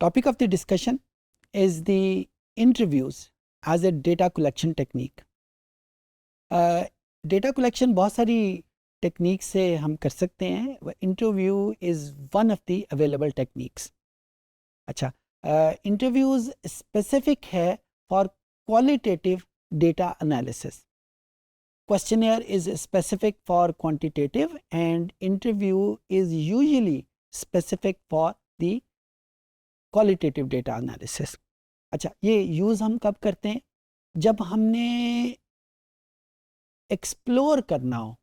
topic of the discussion is the interviews as a data collection technique. Data collection बहुत सारी technique से हम कर सकते हैं. Interview is one of the available techniques. अच्छा, इंटरव्यूज़ स्पेसिफिक है for qualitative data analysis. Questionnaire is specific for quantitative and interview is usually specific for the qualitative data analysis. अच्छा, ये यूज़ हम कब करते हैं? जब हमने एक्सप्लोर करना हो,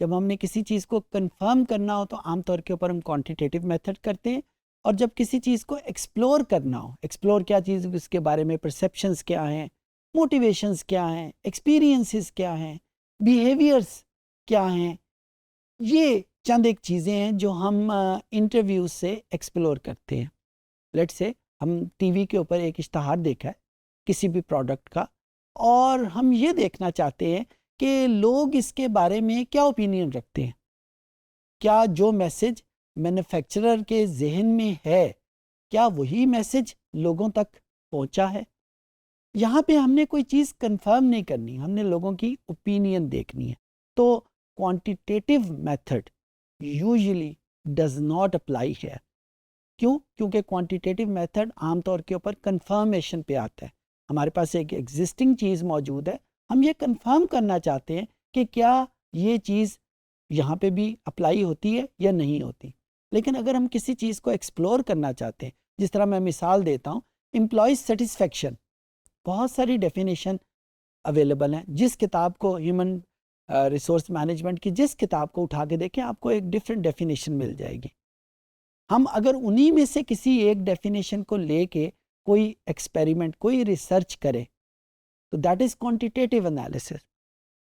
जब हमने किसी चीज़ को कंफर्म करना हो तो आमतौर के ऊपर हम क्वांटिटेटिव मेथड करते हैं. और जब किसी चीज़ को एक्सप्लोर करना हो, एक्सप्लोर क्या चीज़, उसके बारे में परसेप्शंस क्या हैं, मोटिवेशंस क्या हैं, एक्सपीरियंसेस क्या हैं, बिहेवियर्स क्या हैं, ये चंद एक चीज़ें हैं जो हम इंटरव्यू से एक्सप्लोर करते हैं. लेट्स से हम टीवी के ऊपर एक इश्तहार देखा है किसी भी प्रोडक्ट का और हम ये देखना चाहते हैं कि लोग इसके बारे में क्या ओपिनियन रखते हैं. क्या जो मैसेज मैन्युफैक्चरर के जहन में है, क्या वही मैसेज लोगों तक पहुंचा है? यहाँ पे हमने कोई चीज़ कंफर्म नहीं करनी, हमने लोगों की ओपिनियन देखनी है. तो quantitative method usually does not apply here. क्यों? क्योंकि क्वांटिटेटिव मेथड आमतौर के ऊपर कंफर्मेशन पे आता है. हमारे पास एक एग्जिस्टिंग चीज़ मौजूद है, हम ये कंफर्म करना चाहते हैं कि क्या ये चीज़ यहाँ पे भी अप्लाई होती है या नहीं होती. लेकिन अगर हम किसी चीज़ को एक्सप्लोर करना चाहते हैं, जिस तरह मैं मिसाल देता हूँ, एम्प्लॉय सेटिस्फेक्शन, बहुत सारी डेफिनेशन अवेलेबल हैं. जिस किताब को ह्यूमन रिसोर्स मैनेजमेंट की जिस किताब को उठा के देखें, आपको एक डिफरेंट डेफिनेशन मिल जाएगी. हम अगर उन्हीं में से किसी एक डेफिनेशन को लेके कोई एक्सपेरिमेंट, कोई रिसर्च करें तो that is quantitative analysis.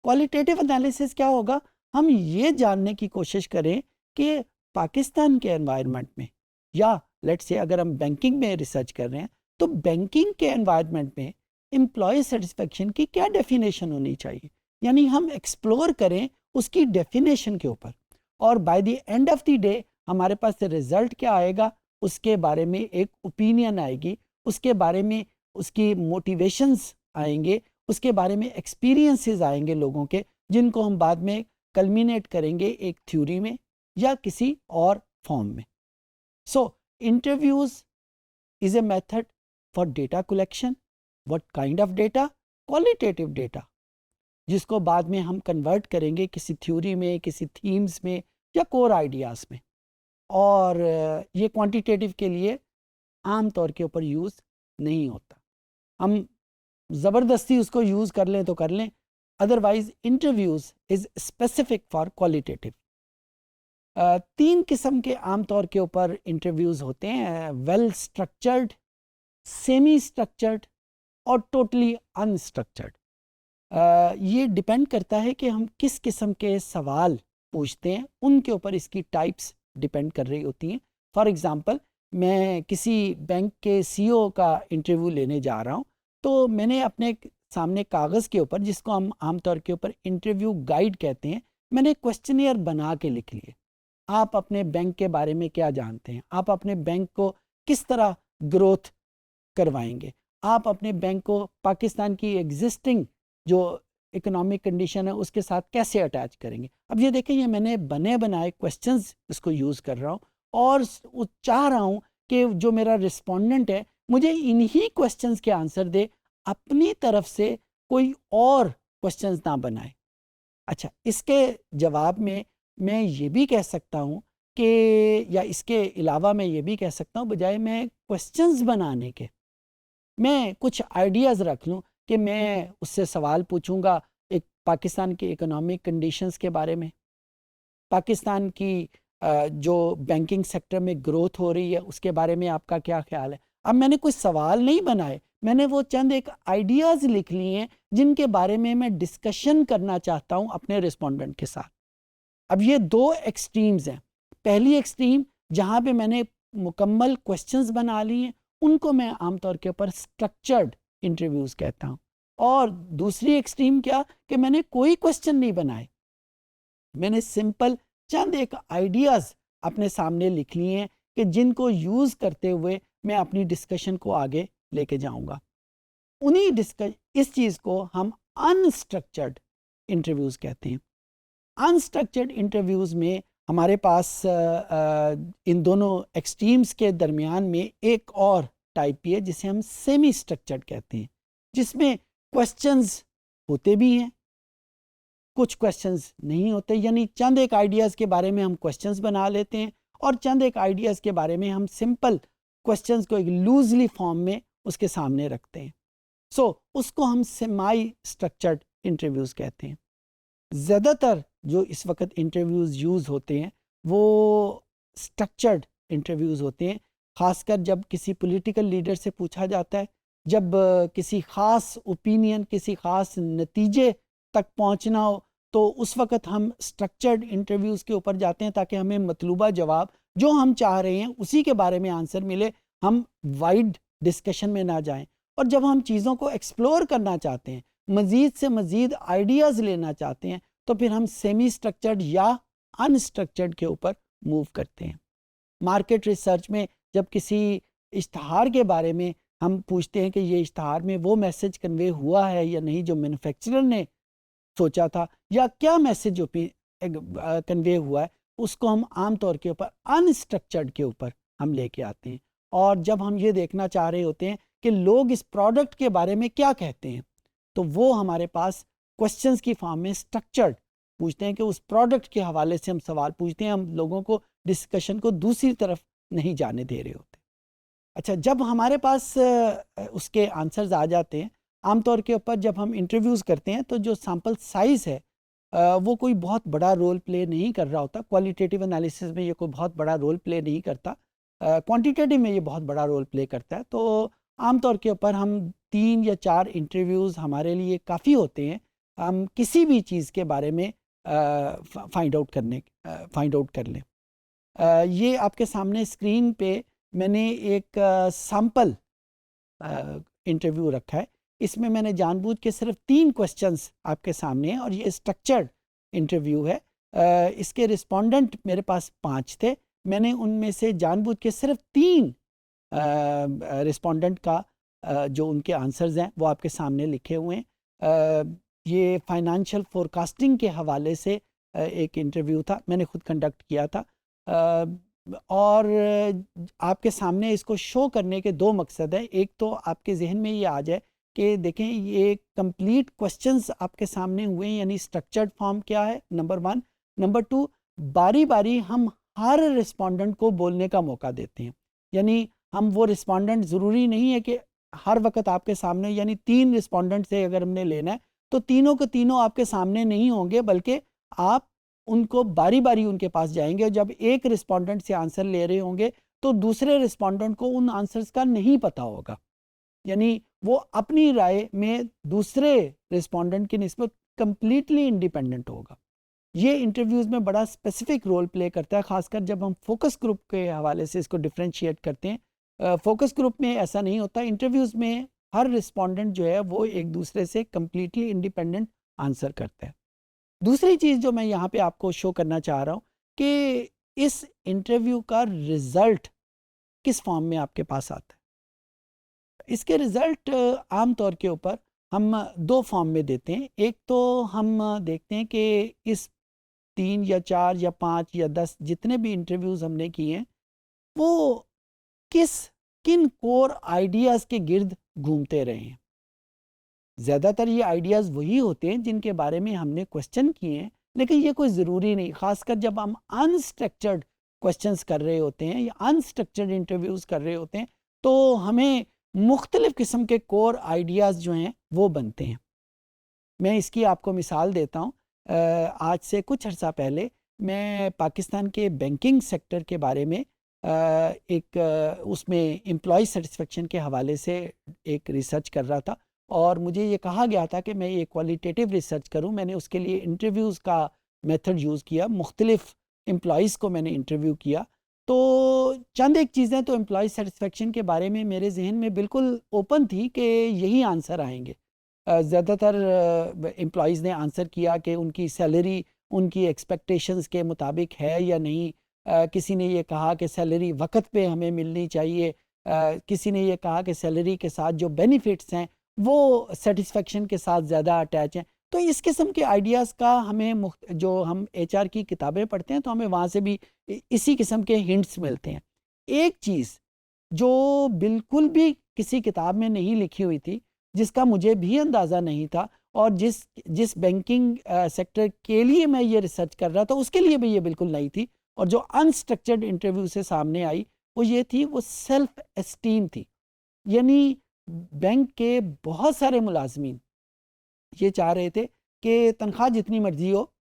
Qualitative analysis क्या होगा? हम ये जानने की कोशिश करें कि पाकिस्तान के एनवायरनमेंट में, या लेट्स से अगर हम बैंकिंग में रिसर्च कर रहे हैं तो बैंकिंग के एनवायरनमेंट में एम्प्लॉय सेटिस्फेक्शन की क्या डेफिनेशन होनी चाहिए. यानी हम एक्सप्लोर करें उसकी डेफिनेशन के ऊपर और by the end of the day हमारे पास रिजल्ट क्या आएगा, उसके बारे में एक ओपिनियन आएगी, उसके बारे में उसकी मोटिवेशंस आएंगे, उसके बारे में एक्सपीरियंसेस आएंगे लोगों के, जिनको हम बाद में कल्मिनेट करेंगे एक थ्योरी में या किसी और फॉर्म में. So interviews is a method for data collection. What kind of data? Qualitative data, जिसको बाद में हम कन्वर्ट करेंगे किसी थ्योरी में, किसी थीम्स में या कोर आइडियाज़ में. और ये क्वांटिटेटिव के लिए आम तौर के ऊपर यूज़ नहीं होता. हम ज़बरदस्ती उसको यूज़ कर लें तो कर लें, otherwise interviews is specific for qualitative. 3 किस्म के आम तौर के ऊपर इंटरव्यूज़ होते हैं: वेल स्ट्रक्चर्ड, सेमी स्ट्रक्चर्ड और टोटली अनस्ट्रक्चर्ड. ये डिपेंड करता है कि हम किस किस्म के सवाल पूछते हैं, उनके ऊपर इसकी टाइप्स डिपेंड कर रही होती हैं. फॉर एग्ज़ाम्पल, मैं किसी बैंक के CEO का इंटरव्यू लेने जा रहा हूँ, तो मैंने अपने सामने कागज़ के ऊपर, जिसको हम आमतौर के ऊपर इंटरव्यू गाइड कहते हैं, मैंने क्वेश्चनियर बना के लिख लिए. आप अपने बैंक के बारे में क्या जानते हैं? आप अपने बैंक को किस तरह ग्रोथ करवाएंगे? आप अपने बैंक को पाकिस्तान की एग्जिस्टिंग जो इकोनॉमिक कंडीशन है उसके साथ कैसे अटैच करेंगे? अब ये देखें, ये मैंने बने बनाए क्वेश्चंस इसको यूज़ कर रहा हूँ और चाह रहा हूँ कि जो मेरा रिस्पोंडेंट है मुझे इन्हीं क्वेश्चंस के आंसर दे, अपनी तरफ से कोई और क्वेश्चंस ना बनाए. अच्छा, इसके जवाब में मैं ये भी कह सकता हूँ कि, या इसके अलावा मैं ये भी कह सकता हूँ, बजाय मैं क्वेश्चंस बनाने के मैं कुछ आइडियाज़ रख लूँ कि मैं उससे सवाल पूछूंगा एक पाकिस्तान के इकोनॉमिक कंडीशंस के बारे में, पाकिस्तान की जो बैंकिंग सेक्टर में ग्रोथ हो रही है उसके बारे में आपका क्या ख्याल है. अब मैंने कोई सवाल नहीं बनाए, मैंने वो चंद एक आइडियाज़ लिख लिए हैं जिनके बारे में मैं डिस्कशन करना चाहता हूँ अपने रिस्पोंडेंट के साथ. अब ये 2 एक्सट्रीम्स हैं. पहली एक्सट्रीम जहाँ पे मैंने मुकम्मल क्वेश्चंस बना लिए हैं, उनको मैं आमतौर के ऊपर स्ट्रक्चर्ड इंटरव्यूज़ कहता हूँ. और दूसरी एक्सट्रीम क्या, कि मैंने कोई क्वेश्चन नहीं बनाए, मैंने सिंपल चंद एक आइडियाज़ अपने सामने लिख लिए हैं कि जिनको यूज़ करते हुए मैं अपनी डिस्कशन को आगे लेके जाऊंगा। इस चीज़ को हम अनस्ट्रक्चर्ड इंटरव्यूज़ कहते हैं। अनस्ट्रक्चर्ड इंटरव्यूज़ में हमारे पास इन दोनों एक्सट्रीम्स के दरमियान में एक और टाइप भी है जिसे हम सेमी स्ट्रक्चर्ड कहते हैं, जिसमें क्वेश्चंस होते भी हैं, कुछ क्वेश्चंस नहीं होते, यानी चंद एक आइडियाज़ के बारे में हम क्वेश्चंस बना लेते हैं और चंद एक आइडियाज़ के बारे में हम सिंपल क्वेश्चंस को एक लूजली फॉर्म में उसके सामने रखते हैं। उसको हम सेमी स्ट्रक्चर्ड इंटरव्यूज़ कहते हैं। ज़्यादातर जो इस वक्त इंटरव्यूज़ यूज़ होते हैं वो स्ट्रक्चर्ड इंटरव्यूज़ होते हैं, ख़ासकर जब किसी पॉलिटिकल लीडर से पूछा जाता है, जब किसी ख़ास ओपिनियन, किसी ख़ास नतीजे तक पहुंचना हो, तो उस वक्त हम स्ट्रक्चर्ड इंटरव्यूज़ के ऊपर जाते हैं ताकि हमें मतलूबा जवाब जो हम चाह रहे हैं उसी के बारे में आंसर मिले, हम वाइड डिस्कशन में ना जाएं। और जब हम चीज़ों को एक्सप्लोर करना चाहते हैं, मज़ीद से मज़ीद आइडियाज़ लेना चाहते हैं, तो फिर हम सेमी स्ट्रक्चर्ड या अनस्ट्रक्चर्ड के ऊपर मूव करते हैं। मार्केट रिसर्च में जब किसी इश्तहार के बारे में हम पूछते हैं कि ये इश्तहार में वो मैसेज कन्वे हुआ है या नहीं जो मैन्युफैक्चरर ने सोचा था, या क्या मैसेज जो कन्वे हुआ है, उसको हम आम तौर के ऊपर अनस्ट्रक्चर्ड के ऊपर हम लेके आते हैं। और जब हम ये देखना चाह रहे होते हैं कि लोग इस प्रोडक्ट के बारे में क्या कहते हैं, तो वो हमारे पास क्वेश्चंस की फॉर्म में स्ट्रक्चर्ड पूछते हैं कि उस प्रोडक्ट के हवाले से हम सवाल पूछते हैं, हम लोगों को डिस्कशन को दूसरी तरफ नहीं जाने दे रहे होते। अच्छा, जब हमारे पास उसके आंसर्स आ जाते हैं, आमतौर के ऊपर जब हम इंटरव्यूज़ करते हैं तो जो सैम्पल साइज़ है वो कोई बहुत बड़ा रोल प्ले नहीं कर रहा होता। क्वालिटेटिव एनालिसिस में ये कोई बहुत बड़ा रोल प्ले नहीं करता, क्वांटिटेटिव में ये बहुत बड़ा रोल प्ले करता है। तो आमतौर के ऊपर हम 3 या 4 इंटरव्यूज़ हमारे लिए काफ़ी होते हैं, हम किसी भी चीज़ के बारे में फाइंड आउट कर लें। ये आपके सामने स्क्रीन पे मैंने एक सैम्पल इंटरव्यू रखा है। इसमें मैंने जानबूझ के सिर्फ 3 क्वेश्चंस आपके सामने हैं और ये स्ट्रक्चर्ड इंटरव्यू है। इसके रिस्पोंडेंट मेरे पास 5 थे, मैंने उनमें से जानबूझ के सिर्फ 3 रिस्पोंडेंट का जो उनके आंसर्स हैं वो आपके सामने लिखे हुए हैं। ये फाइनेंशियल फोरकास्टिंग के हवाले से एक इंटरव्यू था, मैंने खुद कंडक्ट किया था। और आपके सामने इसको शो करने के 2 मकसद है। एक तो आपके जहन में ये आ जाए कि देखें ये कंप्लीट क्वेश्चंस आपके सामने हुए हैं, यानी स्ट्रक्चर्ड फॉर्म क्या है, नंबर 1। नंबर 2, बारी बारी हम हर रिस्पोंडेंट को बोलने का मौका देते हैं, यानी हम वो रिस्पोंडेंट ज़रूरी नहीं है कि हर वक्त आपके सामने, यानी 3 रिस्पोंडेंट से अगर हमने लेना है तो तीनों के तीनों आपके सामने नहीं होंगे, बल्कि आप उनको बारी बारी उनके पास जाएंगे और जब एक रिस्पोंडेंट से आंसर ले रहे होंगे तो दूसरे रिस्पोंडेंट को उन आंसर्स का नहीं पता होगा, यानी वो अपनी राय में दूसरे रिस्पोंडेंट की निस्बत कंप्लीटली इंडिपेंडेंट होगा। ये इंटरव्यूज़ में बड़ा स्पेसिफिक रोल प्ले करता है, खासकर जब हम फोकस ग्रुप के हवाले से इसको डिफ्रेंशिएट करते हैं। फोकस ग्रुप में ऐसा नहीं होता, इंटरव्यूज़ में हर रिस्पोंडेंट जो है वो एक दूसरे से कंप्लीटली इंडिपेंडेंट आंसर करता है। दूसरी चीज़ जो मैं यहाँ पे आपको शो करना चाह रहा हूँ कि इस इंटरव्यू का रिज़ल्ट किस फॉर्म में आपके पास आता है। इसके रिज़ल्ट आम तौर के ऊपर हम 2 फॉर्म में देते हैं। एक तो हम देखते हैं कि इस 3 या 4 या 5 या 10 जितने भी इंटरव्यूज़ हमने किए हैं वो किन कोर आइडियाज़ के गिर्द घूमते रहे हैं। ज़्यादातर ये आइडियाज़ वही होते हैं जिनके बारे में हमने क्वेश्चन किए हैं, लेकिन ये कोई ज़रूरी नहीं, ख़ासकर जब हम अनस्ट्रक्चर्ड क्वेश्चंस कर रहे होते हैं या अनस्ट्रक्चर्ड इंटरव्यूज़ कर रहे होते हैं तो हमें मुख्तलिफ़ किस्म के कोर आइडियाज़ जो हैं वो बनते हैं। मैं इसकी आपको मिसाल देता हूँ। आज से कुछ अर्सा पहले मैं पाकिस्तान के बैंकिंग सेक्टर के बारे में उसमें एम्प्लॉय सेटिस्फेक्शन के हवाले से एक रिसर्च कर रहा था और मुझे ये कहा गया था कि मैं ये क्वालिटेटिव रिसर्च करूं। मैंने उसके लिए इंटरव्यूज़ का मेथड यूज़ किया, मुख्तलिफ़ एम्प्लॉयज़ को मैंने इंटरव्यू किया। तो चंद एक चीज़ें तो एम्प्लॉय सेटिस्फेक्शन के बारे में मेरे जहन में बिल्कुल ओपन थी कि यही आंसर आएंगे। ज़्यादातर एम्प्लॉयज़ ने आंसर किया कि उनकी सैलरी उनकी एक्सपेक्टेशंस के मुताबिक है या नहीं। किसी ने ये कहा कि सैलरी वक्त पे हमें मिलनी चाहिए, किसी ने ये कहा कि सैलरी के साथ जो बेनिफिट्स हैं वो सेटिस्फेक्शन के साथ ज़्यादा अटैच हैं। तो इस किस्म के आइडियाज़ का हमें जो हम एचआर की किताबें पढ़ते हैं तो हमें वहाँ से भी इसी किस्म के हिंट्स मिलते हैं। एक चीज़ जो बिल्कुल भी किसी किताब में नहीं लिखी हुई थी, जिसका मुझे भी अंदाज़ा नहीं था, और जिस बैंकिंग सेक्टर के लिए मैं ये रिसर्च कर रहा था उसके लिए भी ये बिल्कुल नहीं थी, और जो अनस्ट्रक्चर्ड इंटरव्यू से सामने आई वो ये थी, वो सेल्फ एस्टीम थी। यानी बैंक के बहुत सारे मुलाजमीन ये चाह रहे थे कि तनख्वाह जितनी मर्जी हो,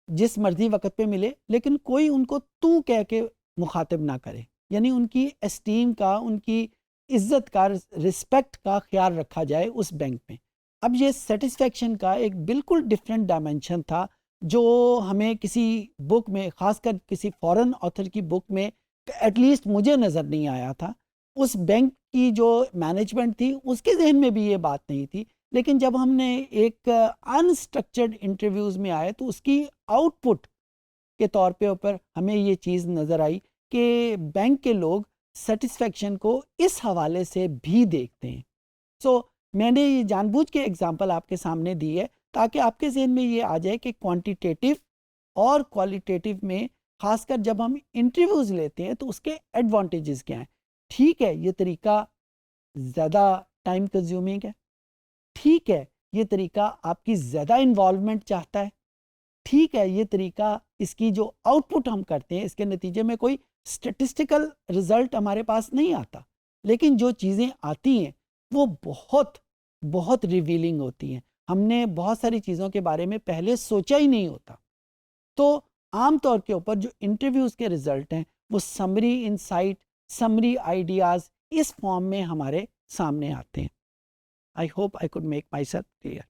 जिस मर्जी वक्त पे मिले, लेकिन कोई उनको तू कह के मुखातिब ना करे। यानी उनकी एस्टीम का, उनकी इज्जत का, रिस्पेक्ट का ख्याल रखा जाए उस बैंक में। अब ये सेटिस्फेक्शन का एक बिल्कुल डिफरेंट डायमेंशन था जो हमें किसी बुक में, खासकर किसी फॉरेन ऑथर की बुक में एटलीस्ट मुझे नज़र नहीं आया था। उस बैंक की जो मैनेजमेंट थी उसके जहन में भी ये बात नहीं थी, लेकिन जब हमने एक अनस्ट्रक्चर्ड इंटरव्यूज़ में आए तो उसकी आउटपुट के तौर पे ऊपर हमें ये चीज़ नज़र आई कि बैंक के लोग सेटिस्फेक्शन को इस हवाले से भी देखते हैं। सो मैंने ये जानबूझ के एग्जांपल आपके सामने दी है ताकि आपके जहन में ये आ जाए कि क्वांटिटेटिव और क्वालिटेटिव में, खासकर जब हम इंटरव्यूज़ लेते हैं तो उसके एडवांटेजेस क्या हैं। ठीक है, ये तरीका ज़्यादा टाइम कंज्यूमिंग है। ठीक है, ये तरीका आपकी ज़्यादा इन्वॉल्वमेंट चाहता है। ठीक है, ये तरीका, इसकी जो आउटपुट हम करते हैं इसके नतीजे में कोई स्टैटिस्टिकल रिजल्ट हमारे पास नहीं आता, लेकिन जो चीज़ें आती हैं वो बहुत बहुत रिवीलिंग होती हैं। हमने बहुत सारी चीज़ों के बारे में पहले सोचा ही नहीं होता। तो आम तौर के ऊपर जो इंटरव्यूज़ के रिज़ल्ट हैं वो समरी इंसाइट, समरी आइडियाज़ इस फॉर्म में हमारे सामने आते हैं। I hope I could make my self clear.